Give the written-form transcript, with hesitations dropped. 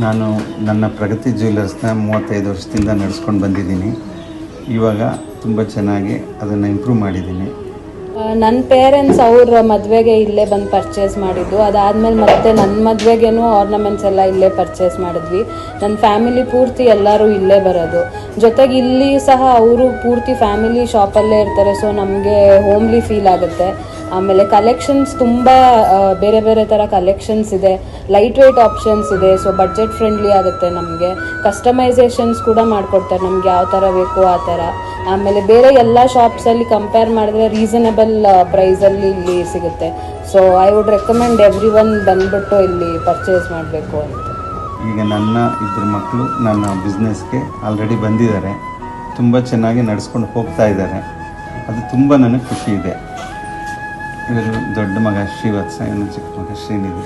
ನಾನು ನನ್ನ ಪ್ರಗತಿ ಜ್ಯುವೆಲ್ಲರ್ಸ್ನ 35 ವರ್ಷದಿಂದ ನಡೆಸ್ಕೊಂಡು ಬಂದಿದ್ದೀನಿ. ಇವಾಗ ತುಂಬ ಚೆನ್ನಾಗಿ ಅದನ್ನು ಇಂಪ್ರೂವ್ ಮಾಡಿದ್ದೀನಿ. ನನ್ನ ಪೇರೆಂಟ್ಸ್ ಅವ್ರ ಮದುವೆಗೆ ಇಲ್ಲೇ ಬಂದು ಪರ್ಚೇಸ್ ಮಾಡಿದ್ದು. ಅದಾದಮೇಲೆ ಮತ್ತೆ ನನ್ನ ಮದುವೆಗೇನು ಆರ್ನಮೆಂಟ್ಸ್ ಎಲ್ಲ ಇಲ್ಲೇ ಪರ್ಚೇಸ್ ಮಾಡಿದ್ವಿ. ನನ್ನ ಫ್ಯಾಮಿಲಿ ಪೂರ್ತಿ ಎಲ್ಲರೂ ಇಲ್ಲೇ ಬರೋದು. ಜೊತೆಗೆ ಇಲ್ಲಿ ಸಹ ಅವರು ಪೂರ್ತಿ ಫ್ಯಾಮಿಲಿ ಶಾಪಲ್ಲೇ ಇರ್ತಾರೆ. ಸೊ ನಮಗೆ ಹೋಮ್ಲಿ ಫೀಲ್ ಆಗುತ್ತೆ. ಆಮೇಲೆ ಕಲೆಕ್ಷನ್ಸ್ ತುಂಬ ಬೇರೆ ಬೇರೆ ಥರ ಕಲೆಕ್ಷನ್ಸ್ ಇದೆ. ಲೈಟ್ ವೆಯ್ಟ್ ಆಪ್ಷನ್ಸ್ ಇದೆ. ಸೊ ಬಡ್ಜೆಟ್ ಫ್ರೆಂಡ್ಲಿ ಆಗುತ್ತೆ. ನಮಗೆ ಕಸ್ಟಮೈಸೇಷನ್ಸ್ ಕೂಡ ಮಾಡಿಕೊಡ್ತಾರೆ, ನಮ್ಗೆ ಯಾವ ಥರ ಬೇಕು ಆ ಥರ. ಆಮೇಲೆ ಬೇರೆ ಎಲ್ಲ ಶಾಪ್ಸಲ್ಲಿ ಕಂಪೇರ್ ಮಾಡಿದ್ರೆ ರೀಸನಬಲ್ ಪ್ರೈಸಲ್ಲಿ ಇಲ್ಲಿ ಸಿಗುತ್ತೆ. So I would recommend every one ಬಂದ್ಬಿಟ್ಟು ಇಲ್ಲಿ ಪರ್ಚೇಸ್ ಮಾಡಬೇಕು ಅಂತ. ಈಗ ನನ್ನ 2 ಮಕ್ಕಳು ನನ್ನ ಬಿಸ್ನೆಸ್ಗೆ ಆಲ್ರೆಡಿ ಬಂದಿದ್ದಾರೆ. ತುಂಬ ಚೆನ್ನಾಗಿ ನಡೆಸ್ಕೊಂಡು ಹೋಗ್ತಾ ಇದ್ದಾರೆ. ಅದು ತುಂಬ ನನಗೆ ಖುಷಿ ಇದೆ. ಇವರು ದೊಡ್ಡ ಮಗ ಶ್ರೀವತ್ಸ, ಇವನು ಚಿಕ್ಕ ಮಗ ಶ್ರೀನಿಧಿ.